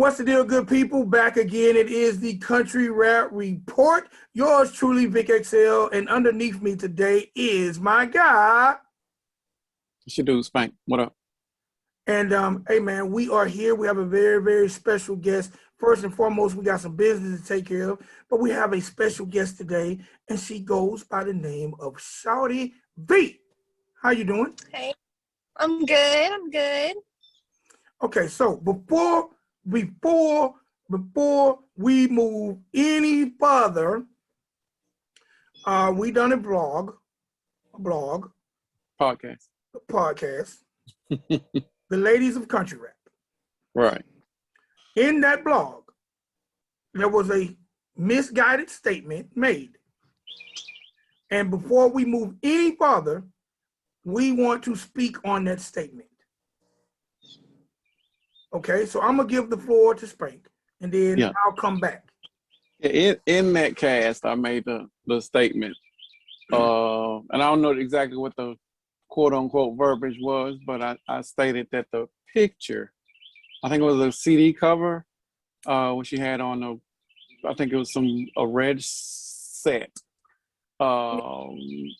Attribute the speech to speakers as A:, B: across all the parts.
A: What's the deal, good people? Back again. It is the Country Rap Report. Yours truly, Vic XL, and underneath me today is my guy.
B: It's your dude, Spank. What up?
A: And hey man, we are here. We have a very, very special guest. First and foremost, we got some business to take care of, but we have a special guest today, and she goes by the name of Shawty V. How you doing?
C: Hey, I'm good. Okay,
A: so before we move any further, we done a podcast. The Ladies of Country Rap.
B: Right.
A: In that blog, there was a misguided statement made. And before we move any further, we want to speak on that statement. Okay, so I'm going to give the floor to Spank, and then I'll come back.
B: In that cast, I made the statement. And I don't know exactly what the quote-unquote verbiage was, but I stated that the picture, I think it was a CD cover, when she had on I think it was a red set. And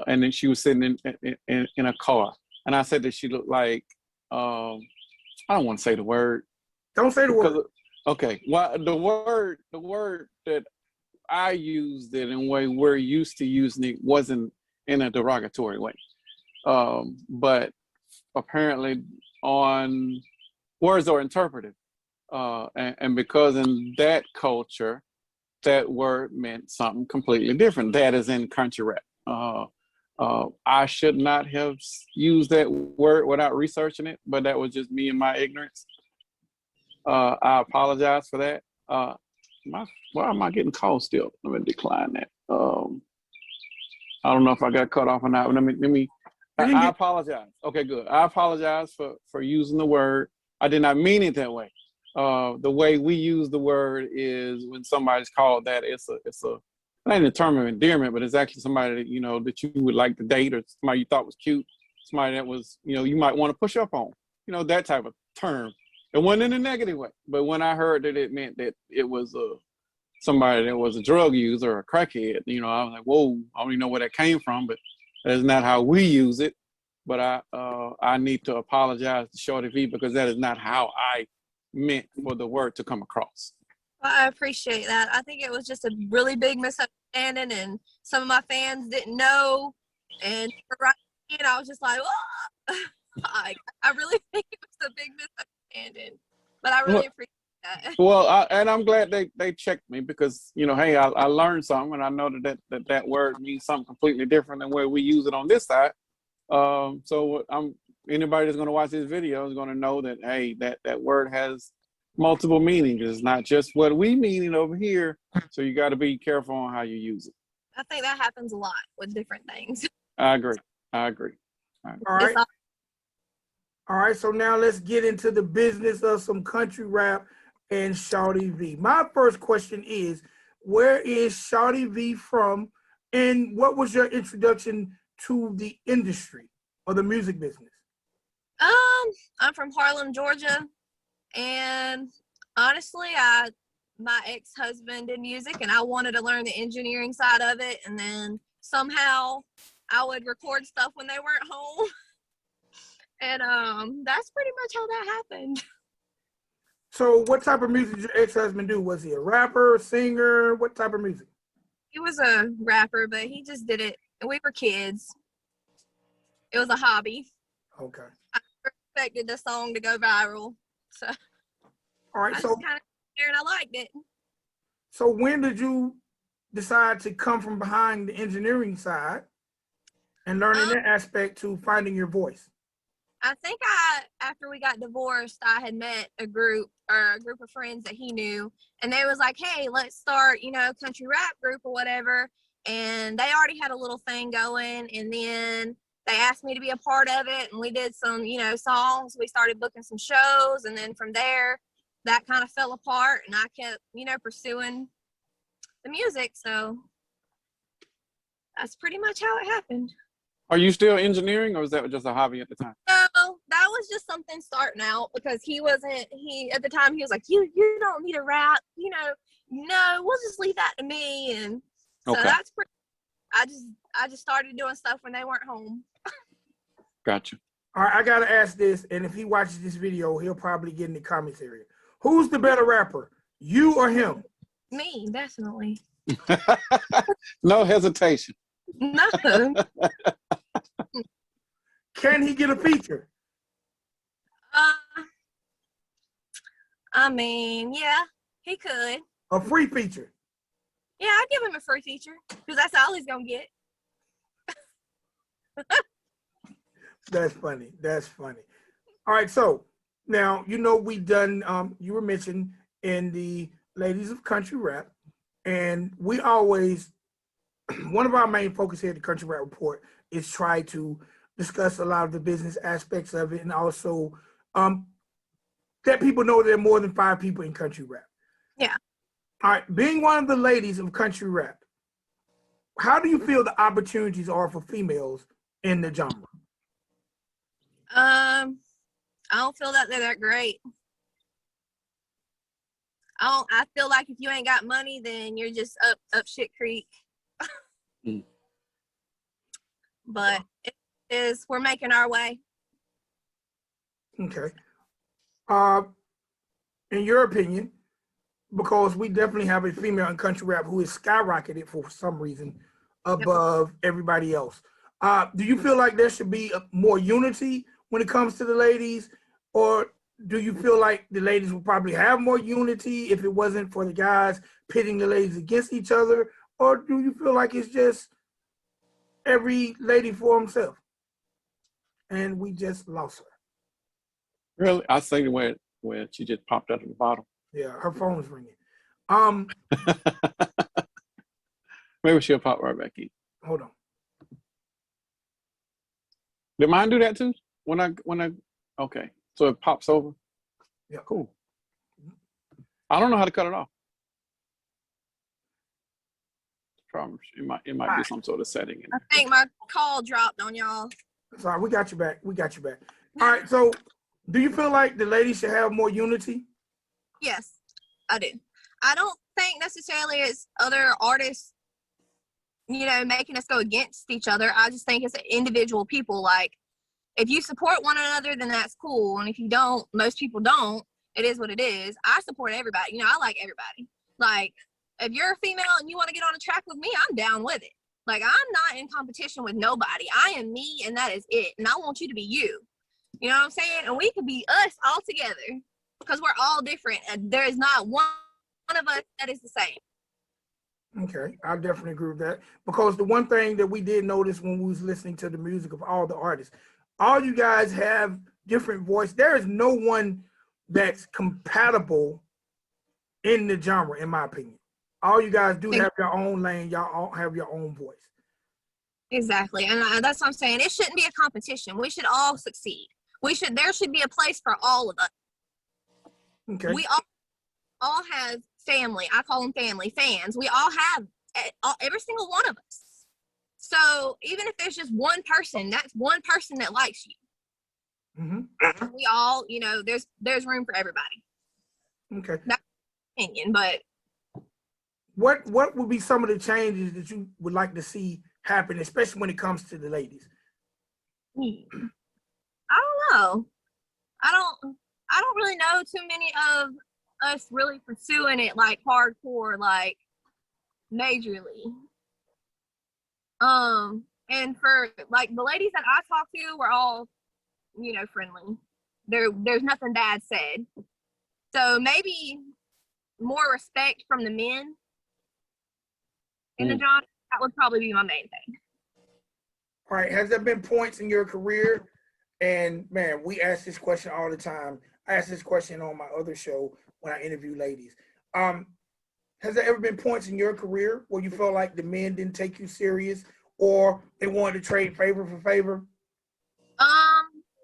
B: then she was sitting in a car. And I said that she looked like, I don't want to say the word.
A: Don't say the word.
B: Okay. Well, the word that I used it in a way we're used to using it wasn't in a derogatory way. But apparently on words are interpretive. And because in that culture, that word meant something completely different. That is in country rap. I should not have used that word without researching it, but that was just me and my ignorance. I apologize for that. Why am I getting called still? Let me decline that. I don't know if I got cut off or not. Let me. I apologize. Okay, good. I apologize for using the word. I did not mean it that way. The way we use the word is when somebody's called that, it's not a term of endearment, but it's actually somebody that, that you would like to date, or somebody you thought was cute, somebody that was, you might want to push up on, that type of term. It wasn't in a negative way, but when I heard that it meant that it was somebody that was a drug user or a crackhead, I was like, whoa, I don't even know where that came from, but that's not how we use it. But I need to apologize to Shawty V because that is not how I meant for the word to come across.
C: Well, I appreciate that. I think it was just a really big misunderstanding, and some of my fans didn't know. And right then, I was just like, oh! I really think it was a big misunderstanding. But I really appreciate that.
B: Well, and I'm glad they checked me because, hey, I learned something, and I know that word means something completely different than where we use it on this side. So anybody that's going to watch this video is going to know that, hey, that word has multiple meanings. It's not just what we mean over here. So you got to be careful on how you use it.
C: I think that happens a lot with different things.
B: I agree. All
A: right. So now let's get into the business of some country rap and Shawty V. My first question is, where is Shawty V from? And what was your introduction to the industry or the music business?
C: I'm from Harlem, Georgia. And honestly, my ex-husband did music, and I wanted to learn the engineering side of it. And then somehow I would record stuff when they weren't home. And that's pretty much how that happened.
A: So what type of music did your ex-husband do? Was he a rapper, singer? What type of music?
C: He was a rapper, but he just did it. We were kids. It was a hobby.
A: Okay.
C: I expected the song to go viral. So
A: all right,
C: I just kind of there and I liked it.
A: So when did you decide to come from behind the engineering side and learning that aspect to finding your voice?
C: I think after we got divorced, I had met a group of friends that he knew, and they was like, hey, let's start, country rap group or whatever. And they already had a little thing going, and then they asked me to be a part of it, and we did some, songs. We started booking some shows, and then from there, that kind of fell apart, and I kept, pursuing the music. So that's pretty much how it happened.
B: Are you still engineering, or was that just a hobby at the time?
C: No, that was just something starting out because he at the time he was like, you don't need a rap, no, we'll just leave that to me. And so
B: Okay.
C: that's pretty, I just started doing stuff when they weren't home.
B: Gotcha.
A: All right, I gotta ask this, and if he watches this video, he'll probably get in the comments area. Who's the better rapper, you or him?
C: Me, definitely.
B: No hesitation.
C: No.
A: Can he get a feature?
C: I mean, yeah, he could.
A: A free feature?
C: Yeah, I'd give him a free feature because that's all he's gonna get.
A: That's funny. That's funny. All right, so now we done. You were mentioned in the Ladies of Country Rap, and we always one of our main focus here at the Country Rap Report is try to discuss a lot of the business aspects of it, and also let people know there are more than 5 people in country rap.
C: Yeah.
A: All right, being one of the ladies of country rap, how do you feel the opportunities are for females in the genre?
C: I don't feel that they're that great. I feel like if you ain't got money, then you're just up shit creek. But we're making our way.
A: Okay. In your opinion, because we definitely have a female in country rap who is skyrocketed for some reason above everybody else. Do you feel like there should be more unity when it comes to the ladies, or do you feel like the ladies would probably have more unity if it wasn't for the guys pitting the ladies against each other, or do you feel like it's just every lady for himself and we just lost her?
B: Really? I think when she just popped out of the bottom.
A: Yeah, her phone's ringing.
B: Maybe she'll pop right back in.
A: Hold on.
B: Did mine do that too? When I okay, so it pops over.
A: Yeah,
B: cool. I don't know how to cut it off. Problem. It might be some sort of setting.
C: I think my call dropped on y'all.
A: Sorry, we got you back. All right, so do you feel like the ladies should have more unity?
C: Yes, I do. I don't think necessarily it's other artists, making us go against each other. I just think it's individual people. Like, if you support one another, then that's cool. And if you don't, most people don't. It is what it is. I support everybody. I like everybody. Like, if you're a female and you want to get on a track with me, I'm down with it. Like, I'm not in competition with nobody. I am me, and that is it. And I want you to be you. You know what I'm saying? And we could be us all together because we're all different. And there is not one of us that is the same.
A: Okay, I definitely agree with that. Because the one thing that we did notice when we was listening to the music of all the artists, all you guys have different voice. There is no one that's compatible in the genre, in my opinion. All you guys do have your own lane. Y'all all have your own voice.
C: Exactly, and that's what I'm saying. It shouldn't be a competition. We should all succeed. There should be a place for all of us.
A: Okay.
C: We all have family. I call them family, fans. We all have every single one of us. So even if there's just one person, that's one person that likes you. Mm-hmm. We all, there's room for everybody.
A: Okay.
C: That's my opinion, but
A: what would be some of the changes that you would like to see happen, especially when it comes to the ladies?
C: I don't know. I don't really know too many of us really pursuing it like hardcore, like majorly. And for like the ladies that I talk to, we're all, friendly. There's nothing bad said. So maybe more respect from the men in the genre. That would probably be my main thing.
A: All right. Has there been points in your career? And man, we ask this question all the time. I ask this question on my other show when I interview ladies. Has there ever been points in your career where you felt like the men didn't take you serious, or they wanted to trade favor for favor?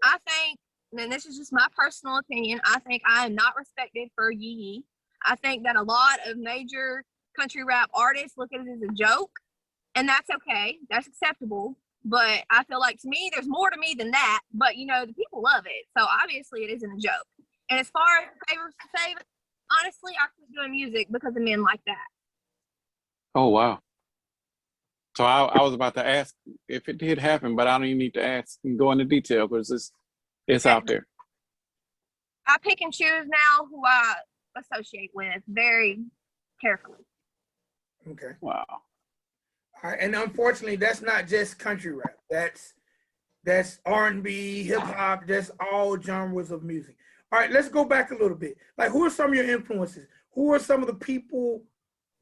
C: I think, and this is just my personal opinion, I think I am not respected for yee. I think that a lot of major country rap artists look at it as a joke, and that's okay. That's acceptable. But I feel like to me, there's more to me than that. But you know, the people love it, so obviously it isn't a joke. And as far as favorite, honestly, I quit doing music because of men like that.
B: Oh wow. So I was about to ask if it did happen, but I don't even need to ask and go into detail because it's out there.
C: I pick and choose now who I associate with very carefully.
A: Okay.
B: Wow.
A: All right, and unfortunately, that's not just country rap. That's R&B, hip hop. That's all genres of music. All right, let's go back a little bit. Like, who are some of your influences? Who are some of the people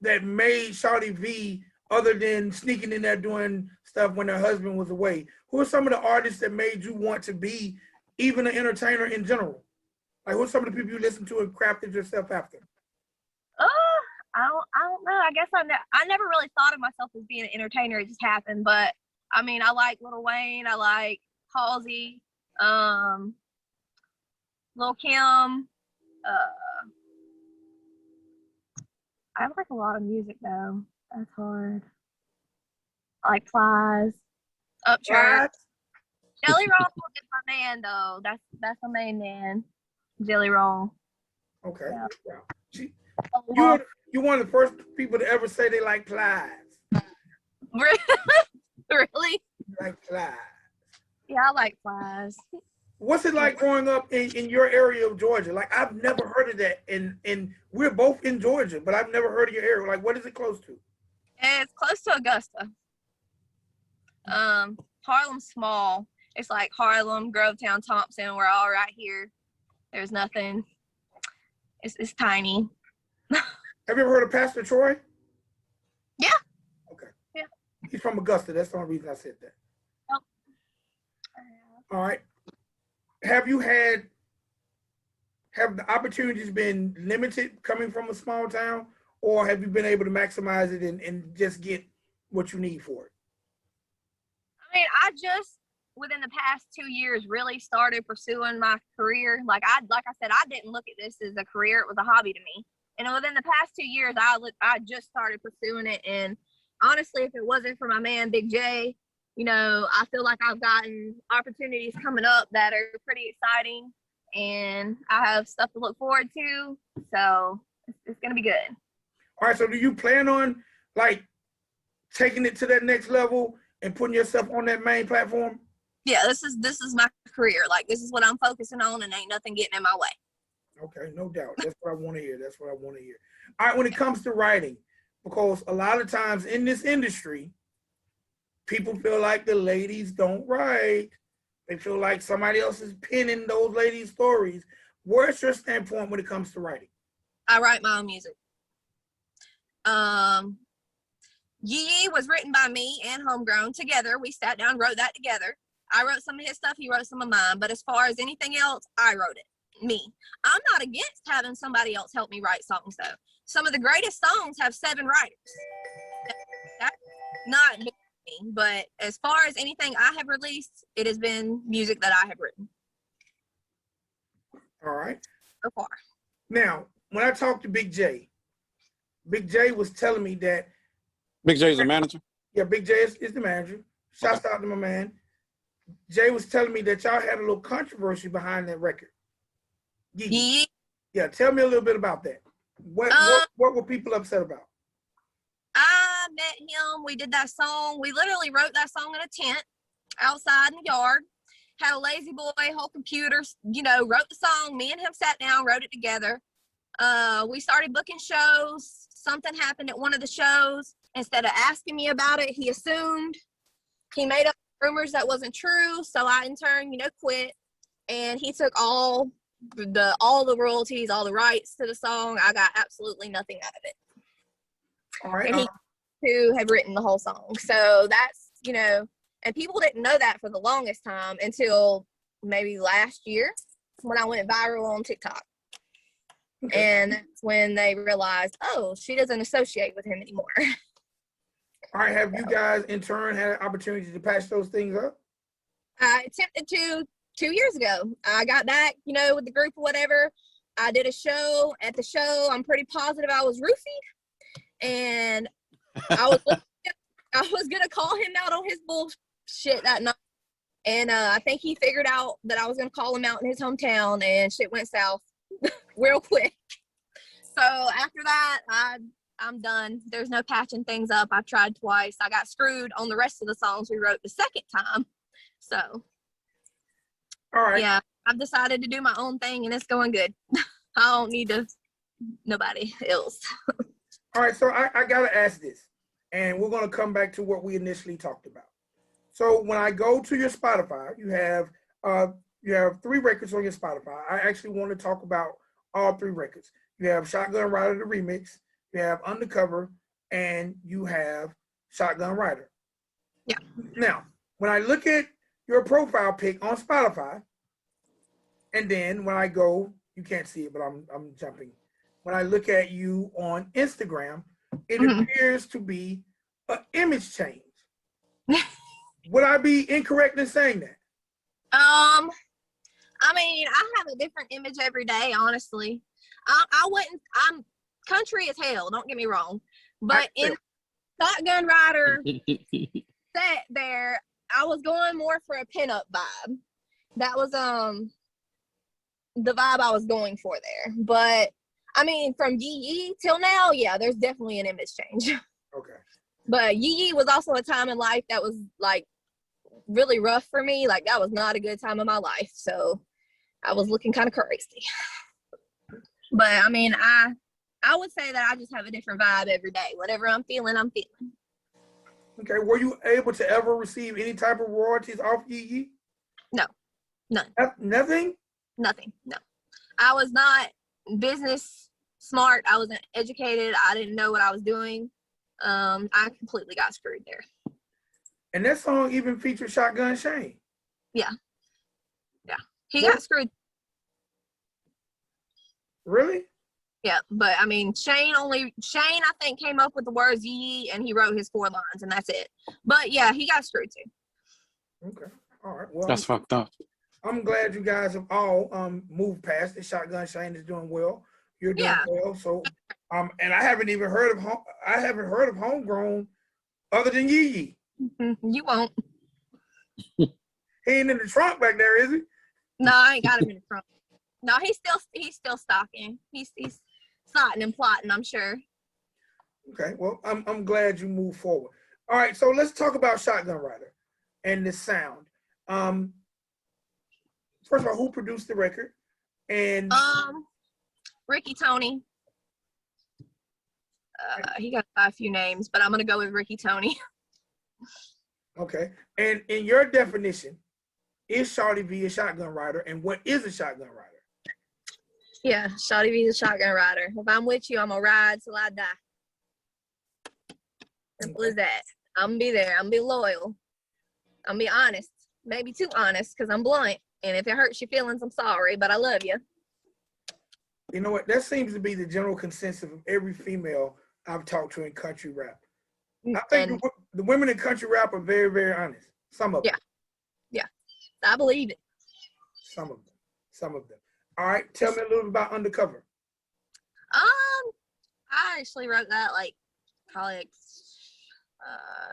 A: that made Shawty V, other than sneaking in there doing stuff when her husband was away? Who are some of the artists that made you want to be even an entertainer in general? Like, who are some of the people you listen to and crafted yourself after?
C: I don't know. I guess I never really thought of myself as being an entertainer. It just happened. But I mean, I like Lil Wayne. I like Halsey, Lil Kim. I like a lot of music though. That's hard. I like Flies, Upchurch. Jelly Roll is my man though. That's my main man. Jelly Roll.
A: Okay.
C: Yeah.
A: You're one of the first people to ever say they like Flies.
C: Really?
A: Like Flies.
C: Yeah, I like Flies.
A: What's it like growing up in your area of Georgia? Like, I've never heard of that, and we're both in Georgia, but I've never heard of your area. Like, what is it close to?
C: It's close to Augusta. Harlem's small. It's like Harlem, Grovetown, Thompson. We're all right here. There's nothing. It's tiny.
A: Have you ever heard of Pastor Troy?
C: Yeah.
A: Okay.
C: Yeah.
A: He's from Augusta. That's the only reason I said that.
C: Oh.
A: All right. Have the opportunities been limited coming from a small town, or have you been able to maximize it and just get what you need for it?
C: I mean, I just within the past 2 years really started pursuing my career. Like I said, I didn't look at this as a career; it was a hobby to me. And within the past 2 years, I just started pursuing it. And honestly, if it wasn't for my man Big J, you know, I feel like I've gotten opportunities coming up that are pretty exciting, and I have stuff to look forward to. So it's gonna be good.
A: All right. So do you plan on like taking it to that next level and putting yourself on that main platform?
C: Yeah, this is my career. Like this is what I'm focusing on, and ain't nothing getting in my way.
A: Okay, no doubt. That's what I want to hear. That's what I want to hear. All right, when it comes to writing, because a lot of times in this industry, people feel like the ladies don't write. They feel like somebody else is penning those ladies' stories. Where's your standpoint when it comes to writing?
C: I write my own music. Yee was written by me and Homegrown together. We sat down, wrote that together. I wrote some of his stuff, he wrote some of mine. But as far as anything else, I wrote it. Me. I'm not against having somebody else help me write songs though. Some of the greatest songs have 7 writers. That's not me, but as far as anything I have released, it has been music that I have written.
A: All right.
C: So far.
A: Now, when I talked to Big J was telling me that
B: Big J's the manager?
A: Yeah, Big J is the manager. Shouts out to my man. Jay was telling me that y'all had a little controversy behind that record. Yeah, tell me a little bit about that. What were people upset about?
C: I met him. We did that song. We literally wrote that song in a tent outside in the yard. Had a lazy boy, whole computer, you know, wrote the song. Me and him sat down, wrote it together. We started booking shows. Something happened at one of the shows. Instead of asking me about it, he assumed. He made up rumors that wasn't true. So I, in turn, you know, quit. And he took all the royalties, all the rights to the song. I got absolutely nothing out of it.
A: All right.
C: And he too had written the whole song. So that's, you know, and people didn't know that for the longest time until maybe last year when I went viral on TikTok. Okay. And that's when they realized, oh, she doesn't associate with him anymore.
A: All right. Have you guys in turn had an opportunity to patch those things up?
C: I attempted to 2 years ago. I got back, you know, with the group or whatever. I did a show. At the show, I'm pretty positive I was roofied. And I was going to call him out on his bullshit shit that night. And I think he figured out that I was going to call him out in his hometown, and shit went south real quick. So after that, I'm done. There's no patching things up. I've tried twice. I got screwed on the rest of the songs we wrote the second time. So,
A: All right.
C: Yeah, I've decided to do my own thing, and it's going good. I don't need nobody else.
A: All right, so I got to ask this, and we're going to come back to what we initially talked about. So when I go to your Spotify, you have 3 records on your Spotify. I actually want to talk about all 3 records. You have Shotgun Rider, the remix, you have Undercover, and you have Shotgun Rider.
C: Yeah.
A: Now, when I look at your profile pic on Spotify, and then when I go, you can't see it, but I'm jumping. When I look at you on Instagram, it appears to be an image change. Would I be incorrect in saying that?
C: I mean, I have a different image every day, honestly. I'm country as hell, don't get me wrong. But in Shotgun Rider set there, I was going more for a pinup vibe. That was the vibe I was going for there. But I mean, from Yee Yee till now, yeah, there's definitely an image change.
A: Okay.
C: But Yee Yee was also a time in life that was like really rough for me. Like that was not a good time in my life. So I was looking kind of crazy. But I mean, I would say that I just have a different vibe every day. Whatever I'm feeling, I'm feeling.
A: Okay. Were you able to ever receive any type of royalties off Yee Yee?
C: No, none.
A: Nothing?
C: Nothing. No. I was not business smart. I wasn't educated. I didn't know what I was doing. I completely got screwed there.
A: And that song even featured Shotgun Shane.
C: Yeah. He got screwed.
A: Really?
C: Yeah, but I mean, Shane I think came up with the words Yee, and he wrote his 4 lines, and that's it. But yeah, he got screwed too.
A: Okay. All right. Well,
B: That's fucked up.
A: I'm glad you guys have all moved past it. Shotgun Shane is doing well. You're doing well. So and I haven't even heard of Homegrown other than Yee Yee.
C: You won't.
A: He ain't in the trunk back there, is he?
C: No, I ain't got him in the trunk. No, he's still stalking. He's plotting and plotting, I'm sure.
A: Okay, well, I'm glad you moved forward. All right, so let's talk about Shotgun Rider and the sound. First of all, who produced the record? And
C: Ricky Tony. He got a few names, but I'm gonna go with Ricky Tony.
A: Okay, and in your definition, is Shawty V a shotgun rider, and what is a shotgun rider?
C: Yeah, Shawty V is a shotgun rider. If I'm with you, I'm gonna ride till I die. Simple as that. I'm gonna be there. I'm gonna be loyal. I'm gonna be honest. Maybe too honest, because I'm blunt. And if it hurts your feelings, I'm sorry, but I love you.
A: You know what? That seems to be the general consensus of every female I've talked to in country rap. I think the women in country rap are very, very honest. Some of them.
C: Yeah. I believe it.
A: Some of them. All right. Tell me a little bit about Undercover.
C: I actually wrote that probably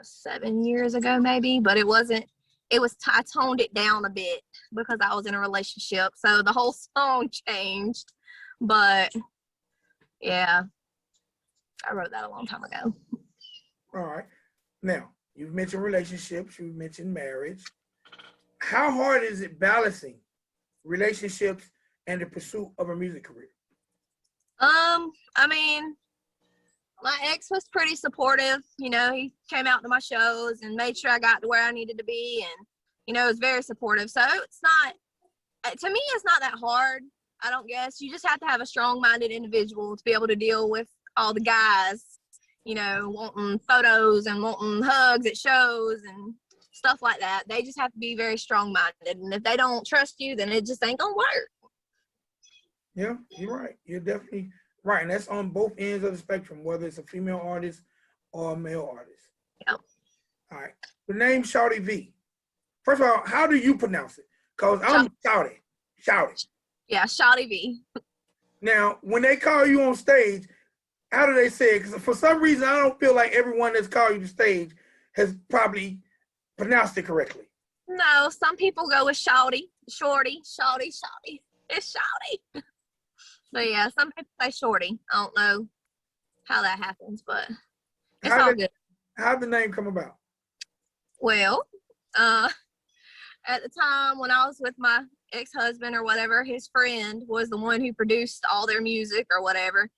C: 7 years ago, maybe, but I toned it down a bit because I was in a relationship. So the whole song changed, but yeah, I wrote that a long time ago.
A: All right. Now, you've mentioned relationships, you've mentioned marriage. How hard is it balancing relationships and the pursuit of a music career?
C: I mean, my ex was pretty supportive. You know, he came out to my shows and made sure I got to where I needed to be, and was very supportive. So it's not, to me, it's not that hard. I don't guess. You just have to have a strong-minded individual to be able to deal with all the guys, wanting photos and wanting hugs at shows and stuff like that. They just have to be very strong-minded. And if they don't trust you, then it just ain't gonna work.
A: Yeah, you're right. You're definitely right. And that's on both ends of the spectrum, whether it's a female artist or a male artist.
C: Yeah.
A: All right. The name Shawty V. First of all, how do you pronounce it? Because I'm Shawty.
C: Yeah, Shawty V.
A: Now, when they call you on stage, how do they say it? Because for some reason, I don't feel like everyone that's called you to stage has probably pronounced it correctly?
C: No, some people go with Shawty, Shorty, Shawty, Shawty. It's Shawty. But yeah, some people say Shorty. I don't know how that happens, but it's all good.
A: How'd the name come about?
C: Well, at the time when I was with my ex-husband or whatever, his friend was the one who produced all their music or whatever.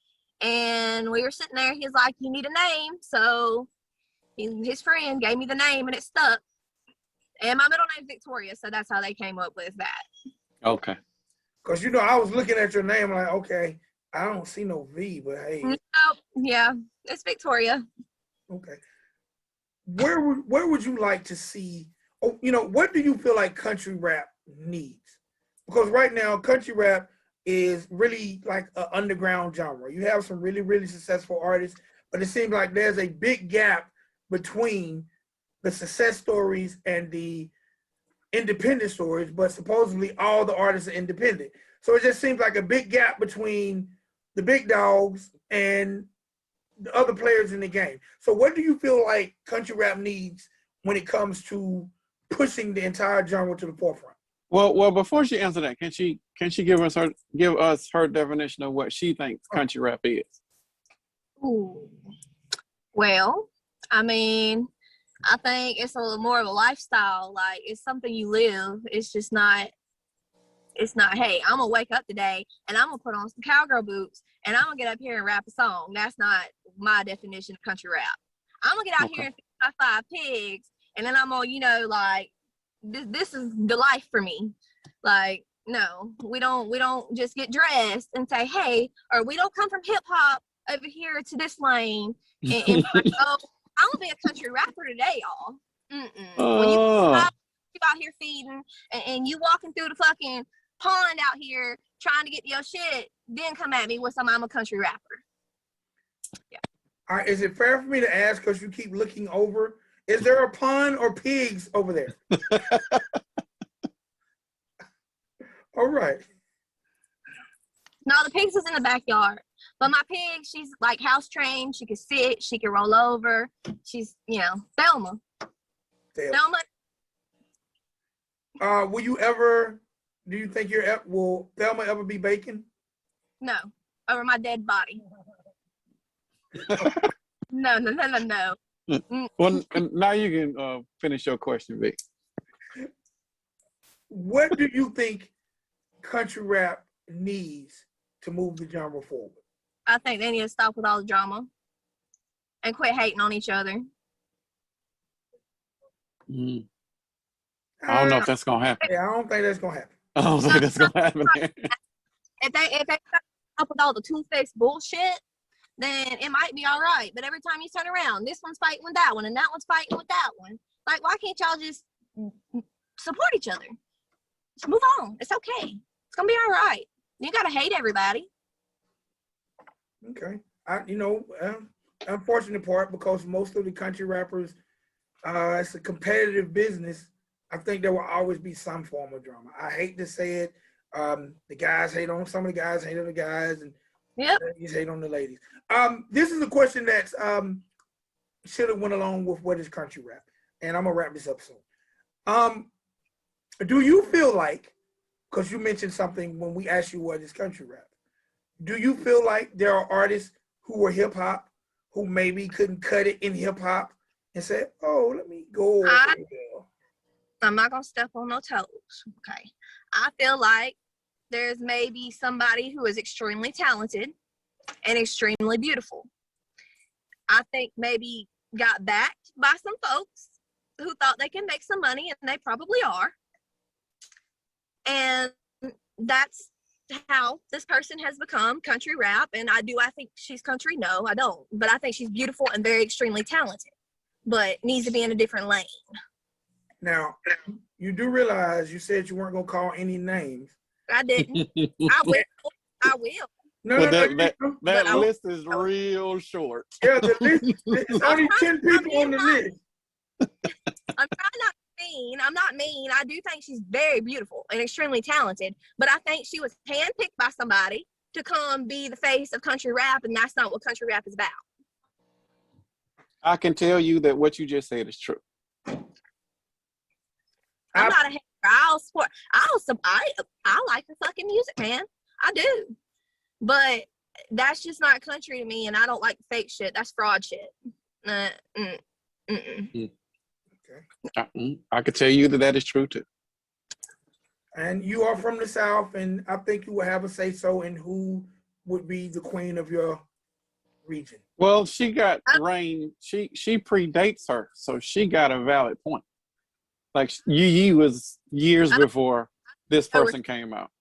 C: And we were sitting there, he's like, you need a name. So his friend gave me the name and it stuck. And my middle name's Victoria, so that's how they came up with that.
B: Okay.
A: Because, you know, I was looking at your name like, okay, I don't see no V, but hey.
C: Nope. Yeah, it's Victoria.
A: Okay. Where would you like to see, you know, what do you feel like country rap needs? Because right now, country rap is really like an underground genre. You have some really, really successful artists, but it seems like there's a big gap between the success stories and the independent stories, but supposedly all the artists are independent. So it just seems like a big gap between the big dogs and the other players in the game. So what do you feel like country rap needs when it comes to pushing the entire genre to the forefront?
B: Well, before she answers that, can she give us her definition of what she thinks country rap is?
C: Ooh. Well, I mean, I think it's a little more of a lifestyle. Like, it's something you live. It's just not, hey, I'm gonna wake up today and I'm gonna put on some cowgirl boots and I'm gonna get up here and rap a song. That's not my definition of country rap. I'm gonna get out here and feed my 5 pigs and then I'm gonna, you know, like, this is the life for me. Like, no, we don't just get dressed and say, hey, or we don't come from hip hop over here to this lane and oh, I'm gonna be a country rapper today, y'all. When you out here feeding and you walking through the fucking pond out here trying to get your shit, then come at me with some I'm a country rapper. Yeah.
A: All right, is it fair for me to ask, because you keep looking over, is there a pond or pigs over there? All right.
C: No, the pigs is in the backyard. But my pig, she's like house trained. She can sit. She can roll over. She's, you know, Thelma. Thelma.
A: Will you do you think will Thelma ever be bacon?
C: No, over my dead body. No.
B: Well, now you can finish your question, Vic.
A: What do you think country rap needs to move the genre forward?
C: I think they need to stop with all the drama and quit hating on each other.
B: I don't know if that's gonna happen.
A: Yeah, I don't think that's gonna happen.
B: I don't think that's gonna happen.
C: If they stop with all the two-faced bullshit, then it might be all right. But every time you turn around, this one's fighting with that one, and that one's fighting with that one. Like, why can't y'all just support each other? Just move on. It's okay. It's gonna be all right. You gotta hate everybody.
A: Okay. Unfortunate part, because most of the country rappers, it's a competitive business. I think there will always be some form of drama. I hate to say it. The guys hate on some of the guys, hate on the guys, and ladies hate on the ladies. This is a question that should have went along with what is country rap, and I'm gonna wrap this up soon. Do you feel like, because you mentioned something when we asked you what is country rap, do you feel like there are artists who were hip hop who maybe couldn't cut it in hip hop and said, "Oh, let me go"?
C: I'm not gonna step on no toes. Okay. I feel like there's maybe somebody who is extremely talented and extremely beautiful. I think maybe got backed by some folks who thought they can make some money, and they probably are. And that's how this person has become country rap. And I think she's country? No, I don't. But I think she's beautiful and very extremely talented, but needs to be in a different lane.
A: Now, you do realize you said you weren't going to call any names.
C: I didn't. I will.
B: That list is real short.
A: Yeah, the list, there's only 10 people on the list.
C: I'm trying not to be mean. I'm not mean. I do think she's very beautiful and extremely talented, but I think she was handpicked by somebody to come be the face of country rap, and that's not what country rap is about.
B: I can tell you that what you just said is true.
C: I'm not a hater. I'll support. I like the fucking music, man. I do. But that's just not country to me, and I don't like fake shit. That's fraud shit.
A: Okay.
B: I could tell you that is true too.
A: And you are from the South, and I think you will have a say so in who would be the queen of your region.
B: Well, she got rain. She predates her, so she got a valid point. Like Yee was years before this person came out.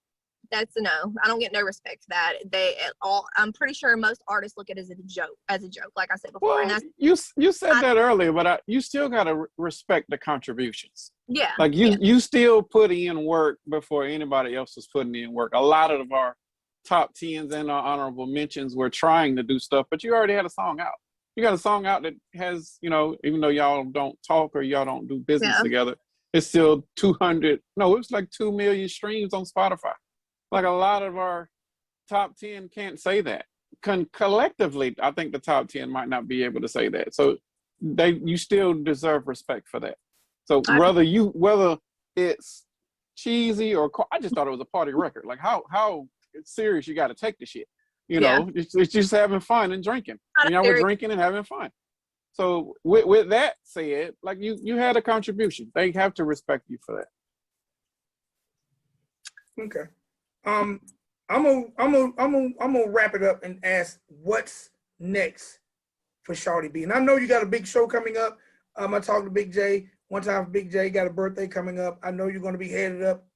C: That's a no. I don't get no respect for that. They at all. I'm pretty sure most artists look at it as a joke. Like I said before.
B: Well,
C: and that's,
B: you said that earlier, but you still gotta respect the contributions.
C: Yeah.
B: Like you still put in work before anybody else was putting in work. A lot of our top 10s and our honorable mentions were trying to do stuff, but you already had a song out. You got a song out that has, even though y'all don't talk or y'all don't do business together, it's still 200. No, it was like 2 million streams on Spotify. Like a lot of our top 10 can't say that. Collectively, I think the top 10 might not be able to say that. So you still deserve respect for that. So whether it's cheesy or I just thought it was a party record. Like how serious you got to take the shit. It's just having fun and drinking. Y'all were drinking and having fun. So with that said, like you had a contribution. They have to respect you for that.
A: Okay. I'm gonna wrap it up and ask what's next for Shawty V. And I know you got a big show coming up. I talked to Big J one time. Big J got a birthday coming up. I know you're going to be headed up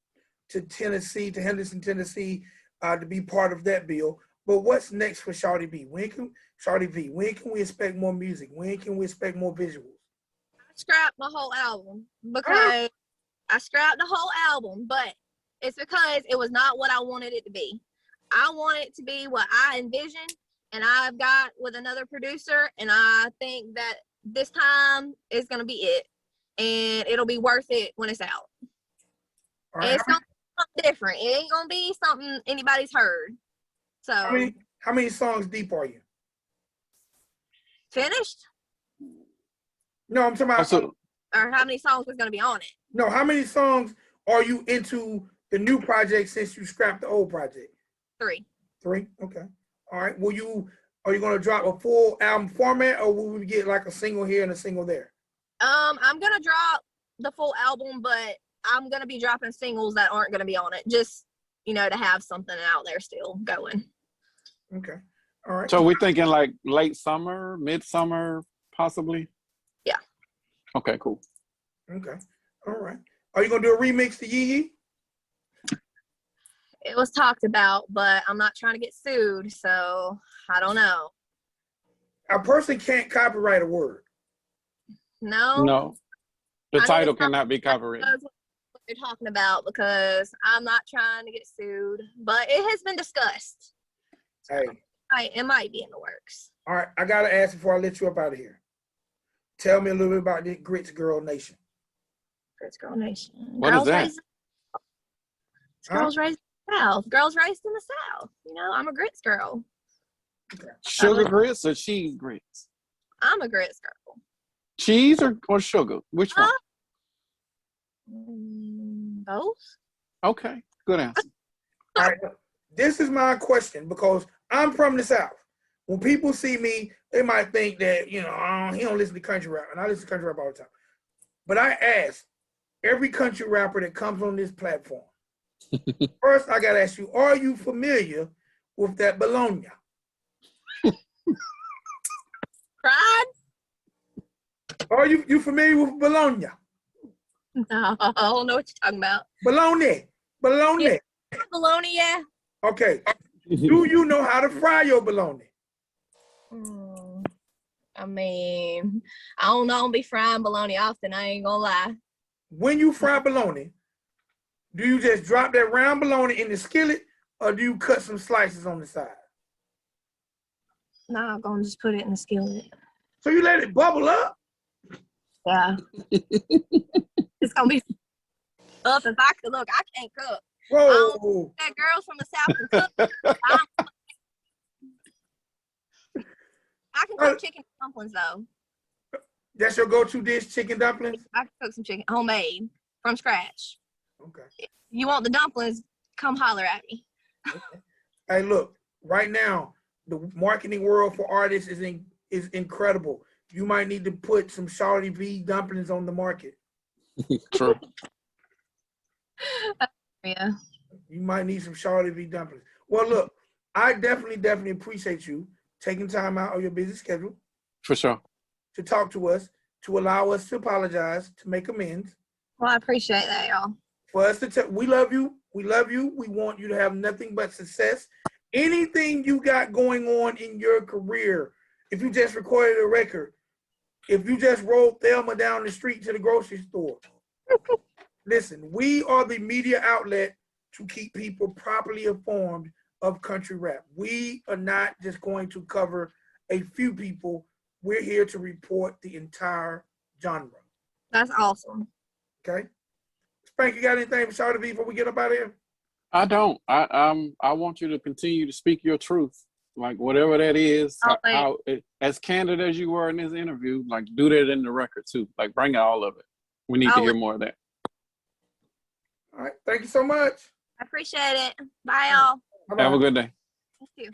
A: to Tennessee, to Henderson, Tennessee, to be part of that bill. But what's next for Shawty V? When can we expect more music? When can we expect more visuals?
C: I scrapped my whole album because I scrapped the whole album, but it's because it was not what I wanted it to be. I want it to be what I envisioned, and I've got with another producer, and I think that this time is going to be it, and it'll be worth it when it's out.
A: Right.
C: It's going to be something different. It ain't going to be something anybody's heard. So
A: how many songs deep are you?
C: Finished?
A: No, I'm talking about.
C: Or how many songs was going to be on it?
A: No, how many songs are you into the new project since you scrapped the old project?
C: 3.
A: 3? Okay. All right. Are you going to drop a full album format, or will we get like a single here and a single there?
C: I'm going to drop the full album, but I'm going to be dropping singles that aren't going to be on it, just, to have something out there still going.
A: Okay. All right.
B: So we're thinking like late summer, midsummer, possibly?
C: Yeah.
B: Okay, cool.
A: Okay. All right. Are you going to do a remix to Yee Yee?
C: It was talked about, but I'm not trying to get sued, so I don't know.
A: A person can't copyright a word.
C: No.
B: The title cannot be copyrighted.
C: What they're talking about, because I'm not trying to get sued, but it has been discussed.
A: Hey.
C: It might be in the works.
A: All right. I got to ask before I let you up out of here. Tell me a little bit about the Grits Girl Nation.
C: Grits Girl Nation.
B: What is that?
C: Girls raised in the South. Girls raised in the South. I'm a grits girl.
A: Okay.
B: Sugar grits or cheese grits?
C: I'm a grits girl.
B: Cheese or sugar? Which one?
C: Both.
B: Okay, good answer.
A: All right. This is my question, because I'm from the South. When people see me, they might think that, he don't listen to country rap. And I listen to country rap all the time. But I ask every country rapper that comes on this platform, first, I got to ask you, are you familiar with that bologna?
C: Pride?
A: Are you familiar with bologna?
C: No, I don't know what you're talking about.
A: Bologna.
C: Yeah. Bologna, yeah.
A: Okay. Do you know how to fry your bologna?
C: I mean, I don't know. I don't be frying bologna often. I ain't gonna lie.
A: When you fry bologna, do you just drop that round bologna in the skillet, or do you cut some slices on the side?
C: No, I'm gonna just put it in the skillet.
A: So you let it bubble up?
C: Yeah. It's gonna be up. If I could look, I can't cook.
A: Whoa.
C: That girls from the South can cook. I can cook chicken dumplings though.
A: That's your go-to dish, chicken dumplings?
C: I can cook some chicken, homemade. from scratch.
A: Okay.
C: If you want the dumplings, come holler at me.
A: Hey, look, right now, the marketing world for artists is incredible. You might need to put some Shawty V dumplings on the market.
B: True.
C: Yeah.
A: You might need some Shawty V dumplings. Well, look, I definitely appreciate you taking time out of your busy schedule
B: For sure.
A: to talk to us, to allow us to apologize, to make amends.
C: Well, I appreciate that, y'all.
A: For us to tell, we love you. We love you. We want you to have nothing but success. Anything you got going on in your career, if you just recorded a record, if you just rolled Thelma down the street to the grocery store, listen, we are the media outlet to keep people properly informed of country rap. We are not just going to cover a few people. We're here to report the entire genre.
C: That's awesome.
A: Okay? Spank, you got anything for Shawty V before we get up out of here?
B: I don't. I want you to continue to speak your truth, like whatever that is. As candid as you were in this interview, like do that in the record too. Like bring all of it. We need to hear more of that.
A: All right. Thank you so much.
C: I appreciate it. Bye, y'all.
A: Bye-bye.
B: Have a good day.
C: You too.